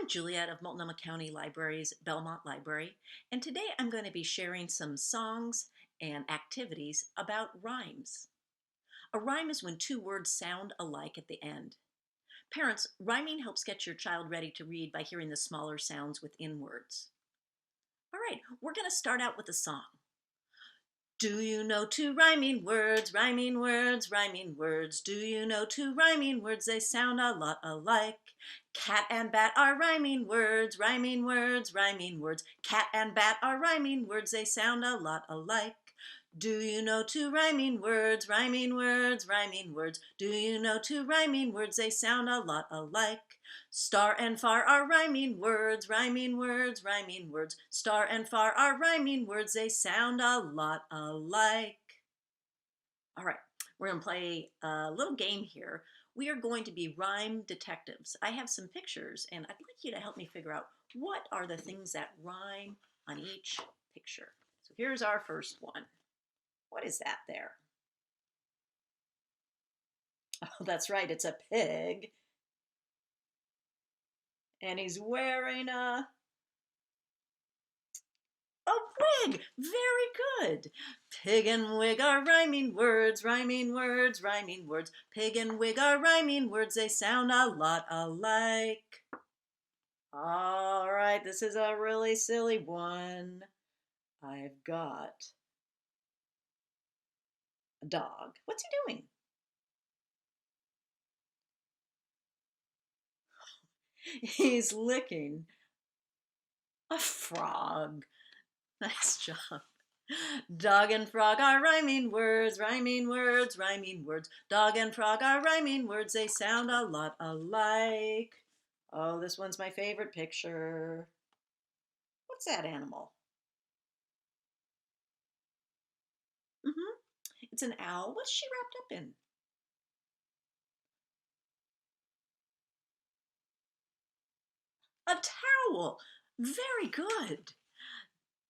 Juliet of Multnomah County Library's Belmont Library, and today I'm going to be sharing some songs and activities about rhymes. A rhyme is when two words sound alike at the end. Parents, rhyming helps get your child ready to read by hearing the smaller sounds within words. All right, we're going to start out with a song. Do you know two rhyming words, rhyming words, rhyming words? Do you know two rhyming words? They sound a lot alike. Cat and bat are rhyming words, rhyming words, rhyming words. Cat and bat are rhyming words. They sound a lot alike. Do you know two rhyming words, rhyming words, rhyming words? Do you know two rhyming words? They sound a lot alike. Star and far are rhyming words, rhyming words, rhyming words. Star and far are rhyming words. They sound a lot alike. All right, we're going to play a little game here. We are going to be rhyme detectives. I have some pictures, and I'd like you to help me figure out what are the things that rhyme on each picture. So here's our first one. What is that there? Oh, that's right, it's a pig. And he's wearing a wig. Very good. Pig and wig are rhyming words, rhyming words, rhyming words. Pig and wig are rhyming words. They sound a lot alike. All right, this is a really silly one. I've got a dog. What's he doing? He's licking a frog. Nice job. Dog and frog are rhyming words, rhyming words, rhyming words. Dog and frog are rhyming words. They sound a lot alike. Oh, this one's my favorite picture. What's that animal? It's an owl. What's she wrapped up in? A towel. Very good.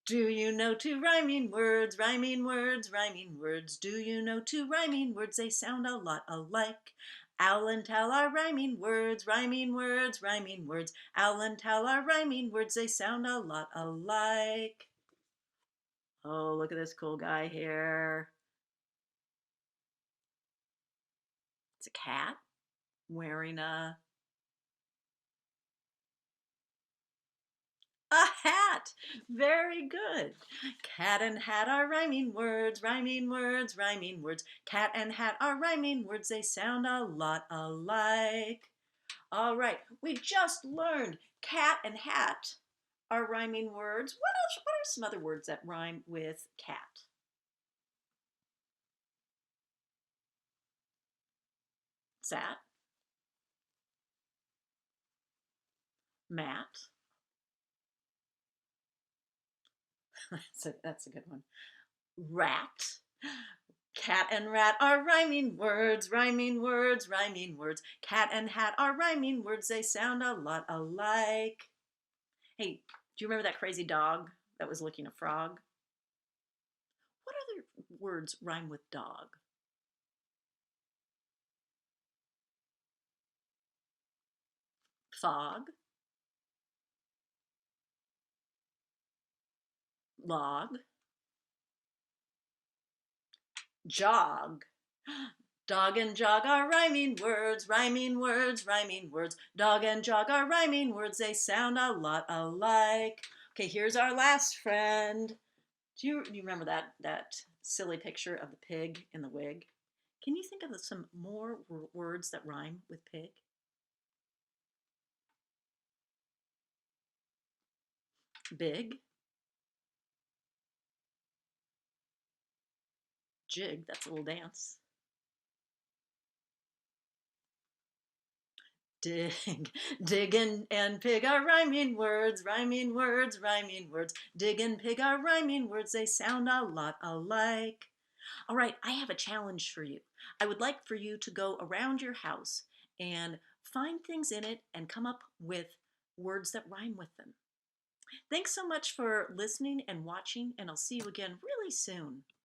Do you know two rhyming words, rhyming words, rhyming words? Do you know two rhyming words? They sound a lot alike. Owl and towel are rhyming words, rhyming words, rhyming words. Owl and towel are rhyming words. They sound a lot alike. Oh, look at this cool guy here. It's a cat wearing a hat. Very good. Cat and hat are rhyming words, rhyming words, rhyming words. Cat and hat are rhyming words. They sound a lot alike. All right, we just learned cat and hat are rhyming words. What else? What are some other words that rhyme with cat? Sat, mat. That's a good one. Rat. Cat and rat are rhyming words, rhyming words, rhyming words. Cat and hat are rhyming words. They sound a lot alike. Hey, do you remember that crazy dog that was licking a frog? What other words rhyme with dog? Fog, log, jog. Dog and jog are rhyming words, rhyming words, rhyming words. Dog and jog are rhyming words. They sound a lot alike. Okay, here's our last friend. Do you remember that silly picture of the pig in the wig? Can you think of some more words that rhyme with pig? Big, jig, that's a little dance. Dig, dig and pig are rhyming words, rhyming words, rhyming words. Dig and pig are rhyming words. They sound a lot alike. All right, I have a challenge for you. I would like for you to go around your house and find things in it and come up with words that rhyme with them. Thanks so much for listening and watching, and I'll see you again really soon.